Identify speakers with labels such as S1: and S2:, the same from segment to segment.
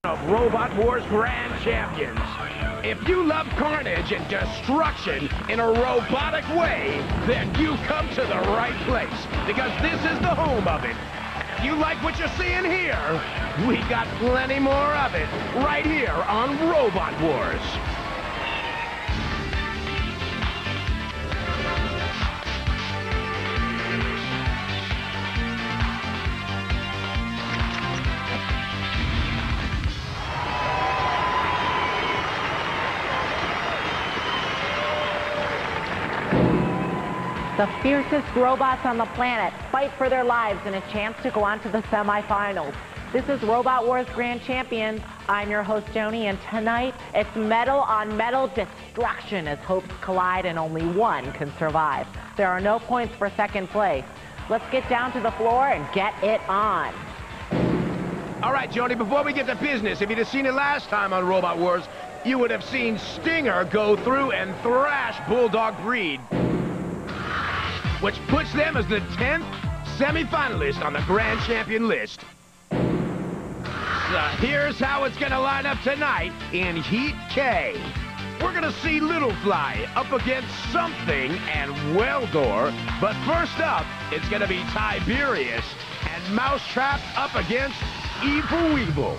S1: Of Robot Wars Grand Champions. If you love carnage and destruction in a robotic way, then you come to the right place, because this is the home of it. If you like what you're seeing here, we got plenty more of it right here on Robot Wars.
S2: The fiercest robots on the planet fight for their lives and a chance to go on to the semifinals. This is Robot Wars Grand Champions. I'm your host, Joanie, and tonight it's metal on metal destruction as hopes collide and only one can survive. There are no points for second place. Let's get down to the floor and get it on.
S1: All right, Joanie, before we get to business, if you'd have seen it last time on Robot Wars, you would have seen Stinger go through and thrash Bulldog Breed, which puts them as the 10th semi-finalist on the Grand Champion list. So here's how it's gonna line up tonight in Heat K. We're gonna see Little Fly up against Sump Thing and Wel'Dor, but first up, it's gonna be Tiberius and Mousetrap up against Weevil.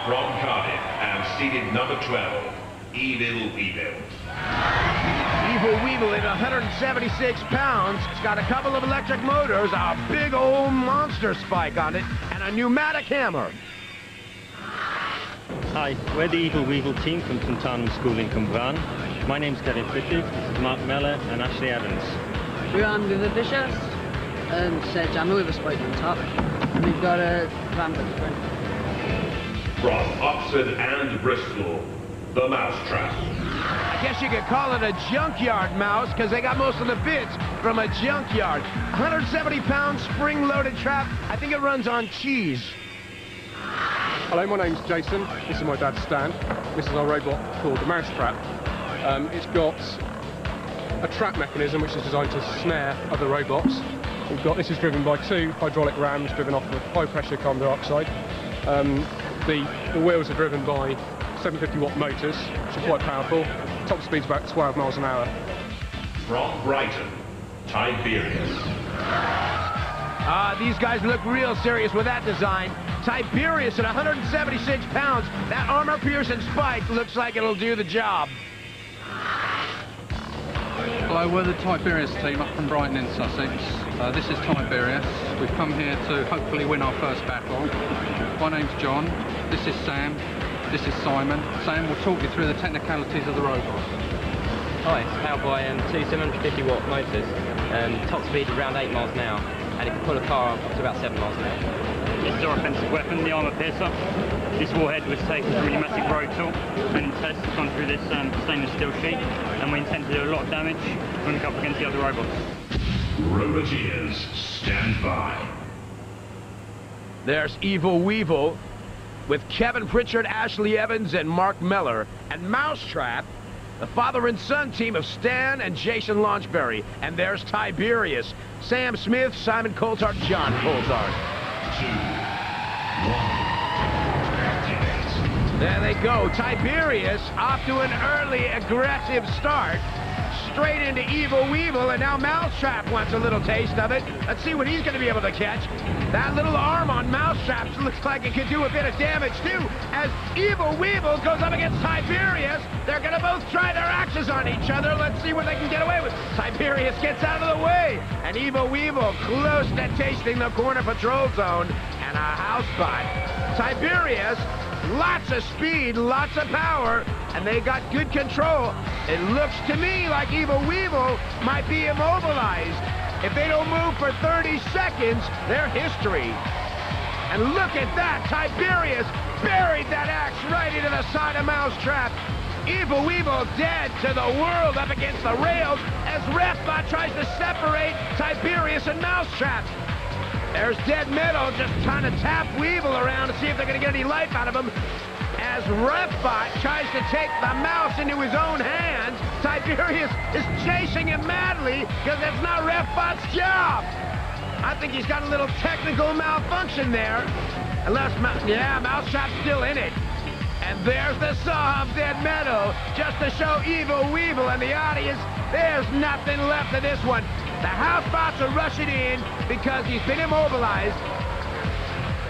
S3: From Cardiff and seeded number 12. Weevil.
S1: Weevil at 176 pounds. It's got a couple of electric motors, a big old monster spike on it, and a pneumatic hammer.
S4: Hi, we're the Weevil team from Tuntanum School in Cwmbran. My name's Kevin Pritchard, this is Mark Meller and Ashley Evans.
S5: We're on with a Vicious and Sledgehammer with a spike on top. And we've got a Rampant Sprint.
S3: From Oxford and Bristol, the Mousetrap.
S1: I guess you could call it a junkyard mouse, because they got most of the bits from a junkyard. 170-pound spring-loaded trap. I think it runs on cheese.
S6: Hello, my name's Jason. This is my dad, Stan. This is our robot called the Mousetrap. It's got a trap mechanism which is designed to snare other robots. This is driven by 2 hydraulic rams driven off of high-pressure carbon dioxide. The wheels are driven by 750-watt motors, which are quite powerful. Top speed's about 12 miles an hour.
S3: From Brighton, Tiberius.
S1: These guys look real serious with that design. Tiberius at 176 pounds. That armor-piercing spike looks like it'll do the job.
S7: Hello, we're the Tiberius team up from Brighton in Sussex. This is Tiberius. We've come here to hopefully win our first battle. My name's John. This is Sam. This is Simon. Sam will talk you through the technicalities of the robot.
S8: Hi, it's powered by 2 750-watt motors, top speed around 8 miles an hour, and it can pull a car up to about 7 miles an hour.
S4: This is our offensive weapon, the armor piercer. This warhead was taken from a pneumatic road tool and tests gone through this stainless steel sheet, and we intend to do a lot of damage when we come up against the other robots.
S3: Roboteers, stand by.
S1: There's Weevil with Kevin Pritchard, Ashley Evans, and Mark Meller, and Mousetrap, the father and son team of Stan and Jason Launchberry. And there's Tiberius, Sam Smith, Simon Coulthard, John Coulthard.
S3: 2, 1.
S1: There they go. Tiberius off to an early aggressive start. Straight into Weevil, and now Mousetrap wants a little taste of it. Let's see what he's going to be able to catch. That little arm on Mousetrap looks like it could do a bit of damage, too, as Weevil goes up against Tiberius. They're going to both try their axes on each other. Let's see what they can get away with. Tiberius gets out of the way, and Weevil close to tasting the corner patrol zone and a house spot. Tiberius, lots of speed, lots of power, and they got good control. It looks to me like Weevil might be immobilized. If they don't move for 30 seconds, they're history. And look at that, Tiberius buried that axe right into the side of Mousetrap. Weevil dead to the world up against the rails as Refbot tries to separate Tiberius and Mousetrap. There's Dead Metal just trying to tap Weevil around to see if they're going to get any life out of him. As Refbot tries to take the mouse into his own hands, Tiberius is chasing him madly because that's not Refbot's job. I think he's got a little technical malfunction there. Unless, Mousetrap's still in it. And there's the saw of dead metal, just to show Evil Weevil and the audience there's nothing left of this one. The housebots are rushing in because he's been immobilized.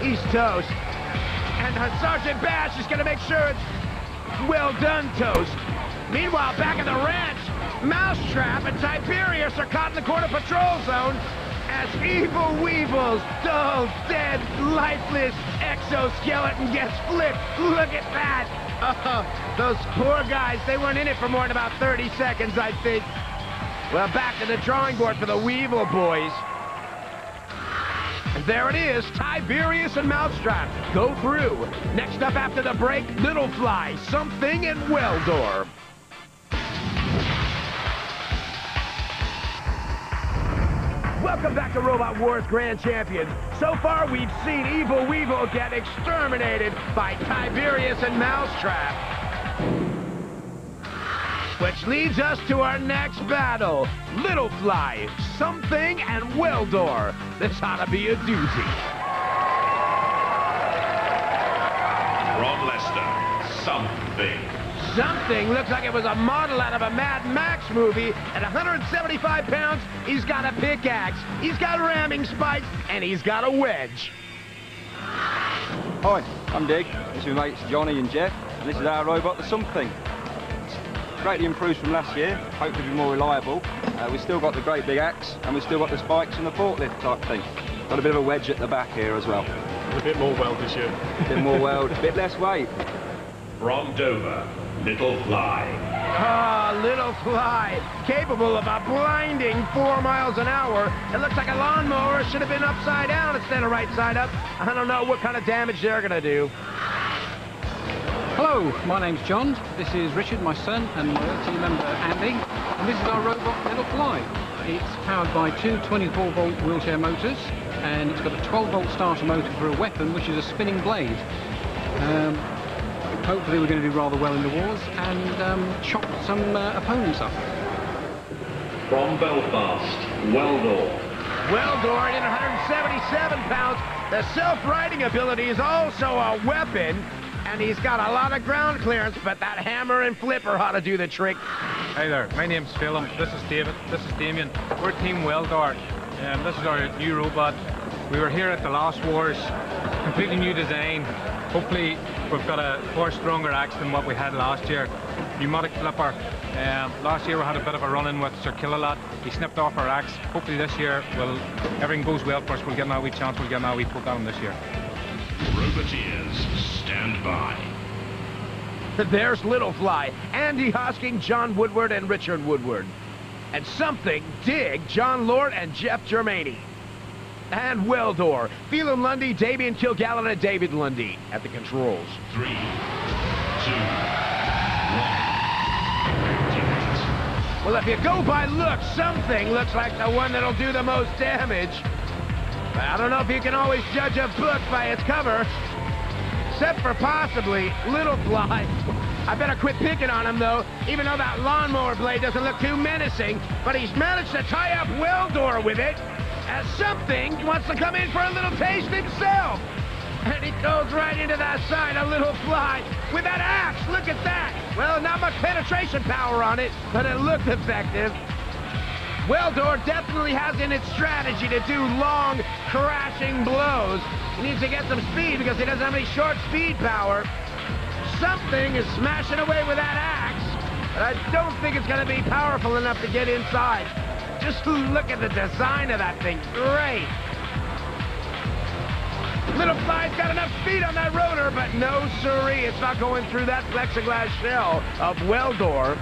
S1: He's toast. And Sergeant Bash is going to make sure it's well done toast. Meanwhile, back at the ranch, Mousetrap and Tiberius are caught in the corner patrol zone as Evil Weevil's dull, dead, lifeless exoskeleton gets flipped. Look at that. Those poor guys, they weren't in it for more than about 30 seconds, I think. Well, back to the drawing board for the Weevil boys. And there it is, Tiberius and Mousetrap go through. Next up after the break, Little Fly, Sump Thing, and Wel'Dor. Welcome back to Robot Wars Grand Champions. So far, we've seen Evil Weevil get exterminated by Tiberius and Mousetrap. Which leads us to our next battle. Little Fly, Sump Thing, and Wel'Dor. This ought to be a doozy.
S3: From Leicester, Sump Thing.
S1: Something looks like it was a model out of a Mad Max movie. At 175 pounds, he's got a pickaxe, he's got ramming spikes, and he's got a wedge.
S9: Hi, I'm Dig. This is my mates Johnny and Jeff, and this is our robot, the Sump Thing. Greatly improved from last year, hopefully be more reliable. We've still got the great big axe, and we've still got the spikes and the forklift type thing. Got a bit of a wedge at the back here as well.
S6: A bit more weld this year.
S9: A bit more weld, a bit less weight.
S3: From Dover, Little Fly.
S1: Ah, Little Fly, capable of a blinding 4 miles an hour. It looks like a lawnmower should have been upside down instead of right side up. I don't know what kind of damage they're gonna do.
S7: Hello, my name's John. This is Richard, my son, and my team member Andy. And this is our robot Little Fly. It's powered by two 24-volt wheelchair motors, and it's got a 12-volt starter motor for a weapon, which is a spinning blade. Hopefully we're going to do rather well in the wars and chop some opponents up.
S3: From Belfast, Wel'Dor.
S1: Wel'Dor in 177 pounds. The self-riding ability is also a weapon, and he's got a lot of ground clearance, but that hammer and flipper ought to do the trick.
S10: Hi there, my name's Phil, this is David, this is Damien. We're Team Wel'Dor, and this is our new robot. We were here at the last wars, completely new design. Hopefully we've got a far stronger axe than what we had last year. Pneumatic flipper. Last year we had a bit of a run-in with Sir Killalot. He snipped off our axe. Hopefully this year, everything goes well for us. We'll get an wee chance, we'll get an wee poke at him this year.
S3: Roboteers, stand by.
S1: There's Little Fly, Andy Hosking, John Woodward, and Richard Woodward. And Something, Dig, John Lord, and Jeff Germani. And Wel'Dor, Phelan Lundy, Damian Kilgallen, and David Lundy at the controls.
S3: 3, 2, 1.
S1: Well, if you go by looks, Something looks like the one that'll do the most damage. But I don't know if you can always judge a book by its cover. Except for possibly Little Fly. I better quit picking on him, though, even though that lawnmower blade doesn't look too menacing. But he's managed to tie up Wel'Dor with it, as Something wants to come in for a little taste himself. And he goes right into that side of Little Fly with that axe. Look at that. Well, not much penetration power on it, but it looked effective. Wel'Dor definitely has in its strategy to do long, crashing blows. He needs to get some speed because he doesn't have any short speed power. Something is smashing away with that axe, but I don't think it's going to be powerful enough to get inside. Just look at the design of that thing. Great. Little Fly's got enough speed on that rotor, but no siree, it's not going through that plexiglass shell of Wel'Dor.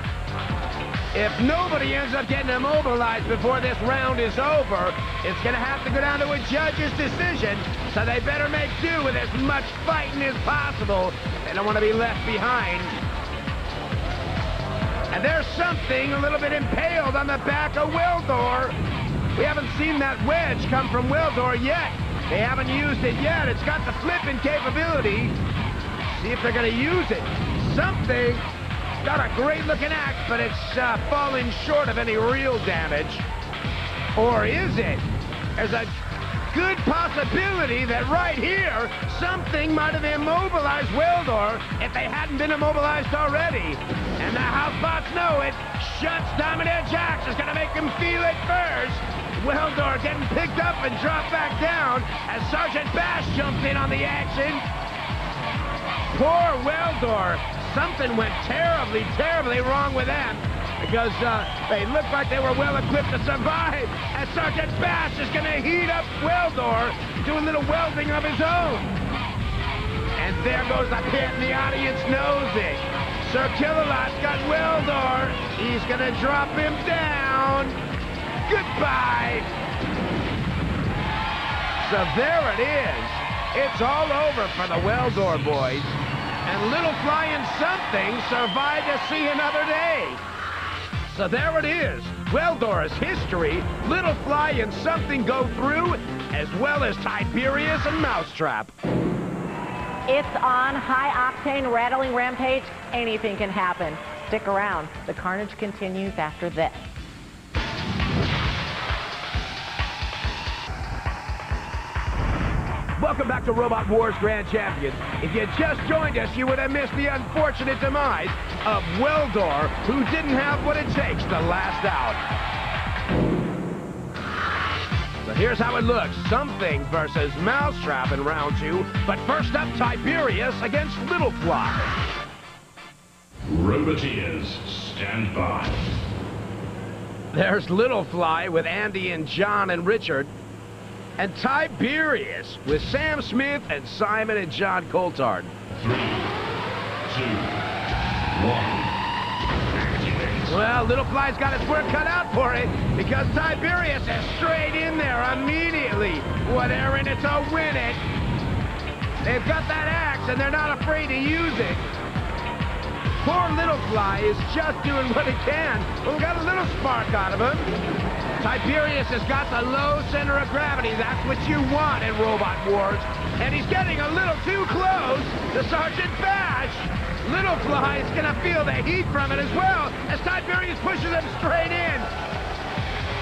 S1: If nobody ends up getting immobilized before this round is over, it's going to have to go down to a judge's decision, so they better make do with as much fighting as possible. They don't want to be left behind. And there's Something a little bit impaled on the back of Wel'Dor. We haven't seen that wedge come from Wel'Dor yet. They haven't used it yet. It's got the flipping capability. See if they're going to use it. Something got a great-looking axe, but it's falling short of any real damage. Or is it? There's a good possibility that right here, something might have immobilized Wel'Dor if they hadn't been immobilized already. And the housebots know it. Shunt's Diamond Edge Axe is going to make them feel it first. Wel'Dor getting picked up and dropped back down as Sergeant Bash jumped in on the action. Poor Wel'Dor. Something went terribly, terribly wrong with them because they looked like they were well equipped to survive. And Sergeant Bash is going to heat up Wel'Dor, do a little welding of his own. And there goes the pit, and the audience knows it. Sir Killalot's got Wel'Dor. He's going to drop him down. Goodbye. So there it is. It's all over for the Wel'Dor boys. And Little Fly and Something survived to see another day. So there it is. Wel'Dor's history. Little Fly and Something go through, as well as Tiberius and Mousetrap.
S2: It's on high-octane rattling rampage. Anything can happen. Stick around. The carnage continues after this.
S1: Welcome back to Robot Wars Grand Champions. If you just joined us, you would have missed the unfortunate demise of Wel'Dor, who didn't have what it takes to last out. So here's how it looks. Something versus Mousetrap in round 2. But first up, Tiberius against Little Fly.
S3: Roboteers, stand by.
S1: There's Little Fly with Andy and John and Richard. And Tiberius with Sam Smith and Simon and John Coulthard.
S3: 3, 2, 1. Activate.
S1: Well, Little Fly's got its work cut out for it because Tiberius is straight in there immediately. Whatever in it to win it. They've got that axe and they're not afraid to use it. Poor Little Fly is just doing what he can. Well, we got a little spark out of him. Tiberius has got the low center of gravity. That's what you want in Robot Wars. And he's getting a little too close to Sergeant Bash. Little Fly is going to feel the heat from it as well as Tiberius pushes him straight in.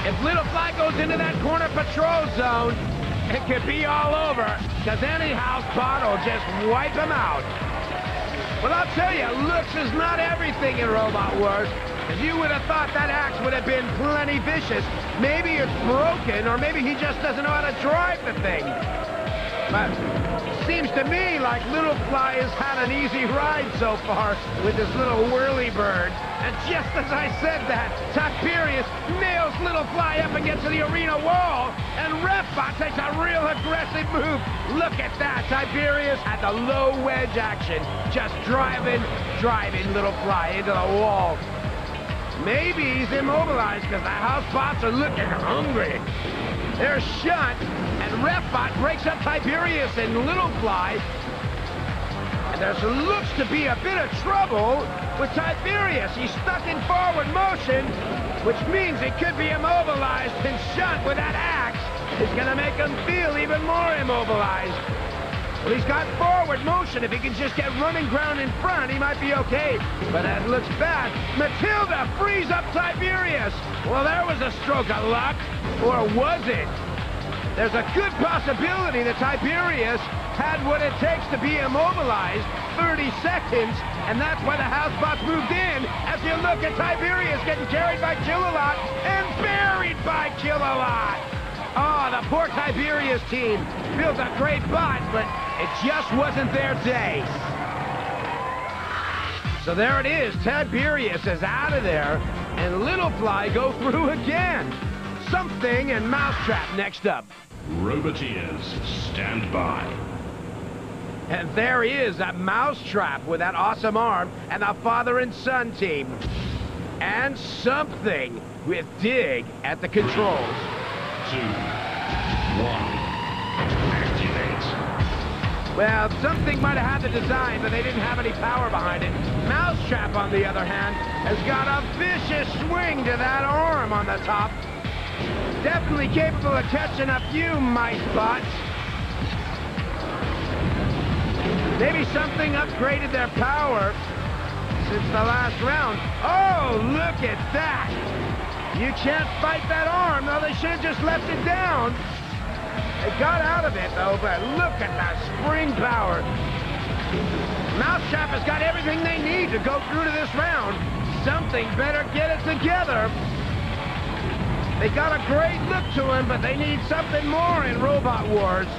S1: If Little Fly goes into that corner patrol zone, it could be all over because any house bot will just wipe him out. Well, I'll tell you, looks is not everything in Robot Wars. If you would have thought that axe would have been plenty vicious, maybe it's broken, or maybe he just doesn't know how to drive the thing. But seems to me like Little Fly has had an easy ride so far with this little whirly bird. And just as I said that, Tiberius nails Little Fly up against the arena wall, and Refbot takes a real aggressive move. Look at that, Tiberius had the low wedge action, just driving Little Fly into the wall. Maybe he's immobilized because the housebots are looking hungry. There's Shunt, and Refbot breaks up Tiberius and Little Fly. And there looks to be a bit of trouble with Tiberius. He's stuck in forward motion, which means he could be immobilized, and Shunt with that axe is going to make him feel even more immobilized. Well, he's got forward motion. If he can just get running ground in front, he might be okay. But that looks bad. Matilda frees up Tiberius. Well, there was a stroke of luck. Or was it? There's a good possibility that Tiberius had what it takes to be immobilized, 30 seconds, and that's why the housebots moved in. As you look at Tiberius getting carried by Killalot and buried by Killalot. Oh, the poor Tiberius team built a great bot, but it just wasn't their day. So there it is. Tiberius is out of there, and Little Fly go through again. Sump Thing and Mousetrap next up.
S3: Roboteers, stand by.
S1: And there he is, that Mousetrap with that awesome arm, and the father and son team. And Sump Thing with Dig at the controls.
S3: 2, 1. Activate.
S1: Well, Something might have had the design, but they didn't have any power behind it. Mousetrap, on the other hand, has got a vicious swing to that arm on the top. Definitely capable of catching a few mice bots. Maybe Something upgraded their power since the last round. Oh, look at that! You can't fight that arm. No, they should have just left it down. They got of it, though, but look at the spring power. Mousetrap has got everything they need to go through to this round. Something better get it together. They got a great look to him, but they need something more in Robot Wars.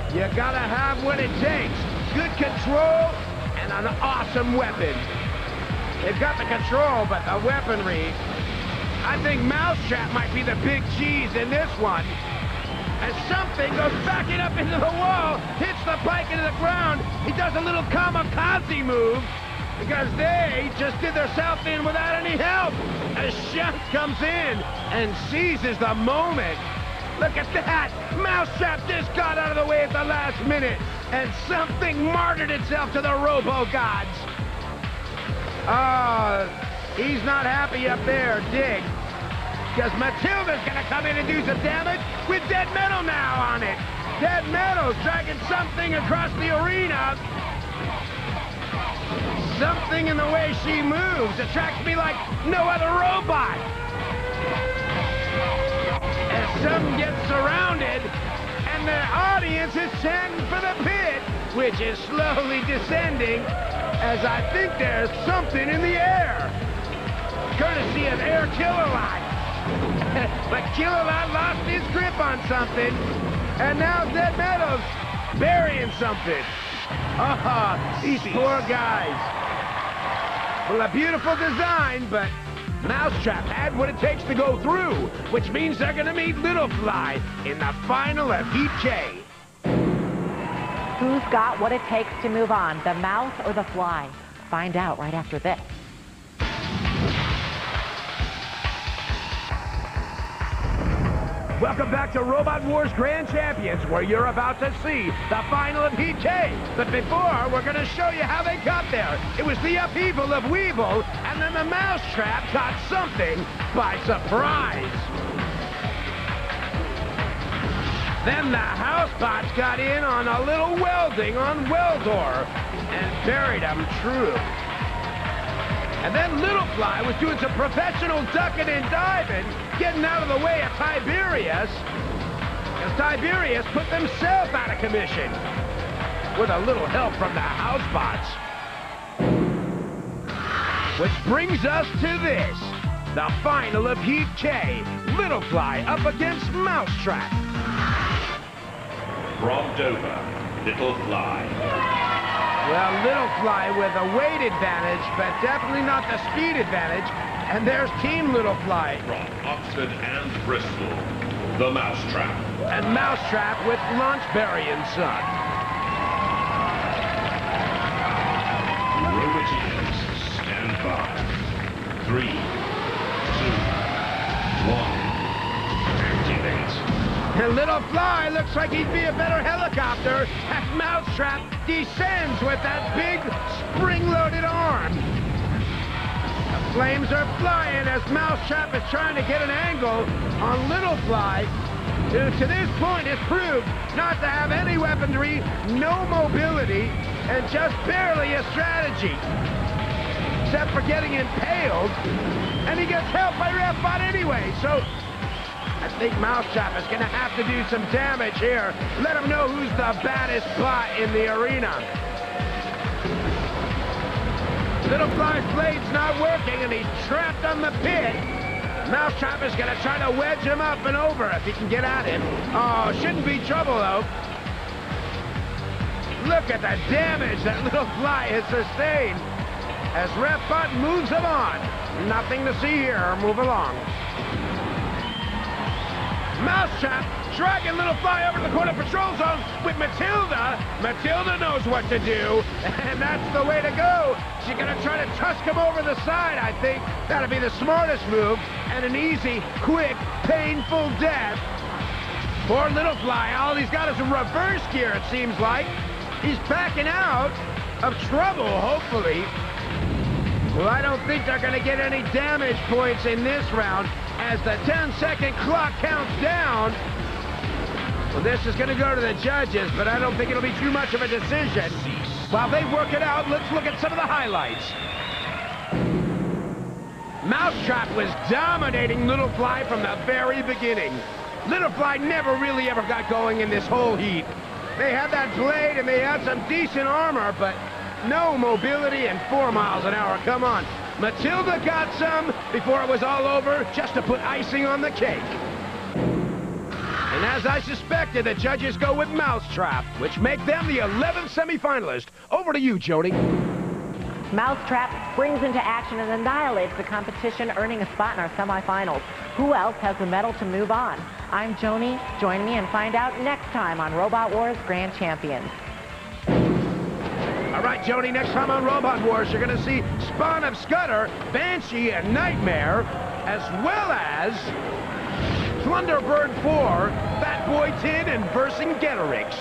S1: You gotta have what it takes. Good control and an awesome weapon. They've got the control, but the weaponry. I think Mousetrap might be the big cheese in this one. As something goes backing up into the wall, hits the bike into the ground. He does a little kamikaze move because they just did themselves in without any help. As Shunt comes in and seizes the moment. Look at that! Mousetrap just got out of the way at the last minute, and something martyred itself to the Robo-Gods. He's not happy up there, Dig. Because Matilda's gonna come in and do some damage with Dead Metal now on it. Dead Metal's dragging something across the arena. Something in the way she moves attracts me like no other robot. As some gets surrounded, and the audience is chanting for the pit, which is slowly descending, as I think there's something in the air. Courtesy of Air Killalot. But Killalot lost his grip on something, and now Dead Metal's burying something. These poor guys. Well, a beautiful design, but Mousetrap had what it takes to go through, which means they're gonna meet Little Fly in the final of Heat K.
S2: Who's got what it takes to move on, the mouse or the fly? Find out right after this.
S1: Welcome back to Robot Wars Grand Champions, where you're about to see the final of Heat K. But before, we're going to show you how they got there. It was the upheaval of Weevil, and then the Mousetrap got something by surprise. Then the housebots got in on a little welding on Wel'Dor and buried them true. And then Little Fly was doing some professional ducking and diving, getting out of the way of Tiberius, as Tiberius put themselves out of commission with a little help from the housebots. Which brings us to this, the final of Heat K. Little Fly up against Mousetrap.
S3: From Dover, Little Fly.
S1: Well, Little Fly with a weight advantage, but definitely not the speed advantage. And there's Team Little Fly.
S3: From Oxford and Bristol, the Mousetrap.
S1: And Mousetrap with Launchberry and Son.
S3: Roboteers, stand by. 3, 2, 1. Activate.
S1: And Little Fly looks like he'd be a better helicopter as Mousetrap descends with that big spring-loaded arm. The flames are flying as Mousetrap is trying to get an angle on Little Fly, who to this point has proved not to have any weaponry, no mobility, and just barely a strategy. Except for getting impaled, and he gets help by Refbot anyway, so I think Mousetrap is going to have to do some damage here. Let him know who's the baddest bot in the arena. Little Fly's blade's not working, and he's trapped on the pit. Mousetrap is going to try to wedge him up and over if he can get at him. Oh, shouldn't be trouble, though. Look at the damage that Little Fly has sustained as Refbot moves him on. Nothing to see here. Move along. Mousetrap dragging Little Fly over to the corner patrol zone with Matilda. Matilda knows what to do, and that's the way to go. She's gonna try to tusk him over the side, I think. That'll be the smartest move, and an easy, quick, painful death. Poor Little Fly, all he's got is a reverse gear, it seems like. He's backing out of trouble, hopefully. Well, I don't think they're gonna get any damage points in this round, as the 10-second clock counts down. Well, this is going to go to the judges, but I don't think it'll be too much of a decision. While they work it out, let's look at some of the highlights. Mousetrap was dominating Little Fly from the very beginning. Little Fly never really ever got going in this whole heat. They had that blade and they had some decent armor, but no mobility and 4 miles an hour. Come on. Matilda got some before it was all over, just to put icing on the cake. And as I suspected, the judges go with Mousetrap, which make them the 11th semifinalist. Over to you, Joanie.
S2: Mousetrap springs into action and annihilates the competition, earning a spot in our semifinals. Who else has the medal to move on? I'm Joanie. Join me and find out next time on Robot Wars Grand Champions.
S1: All right, Joanie, next time on Robot Wars, you're going to see Spawn of Scudder, Banshee, and Nightmare, as well as Thunderbird 4, Fat Boy Tin, and Vercingetorix.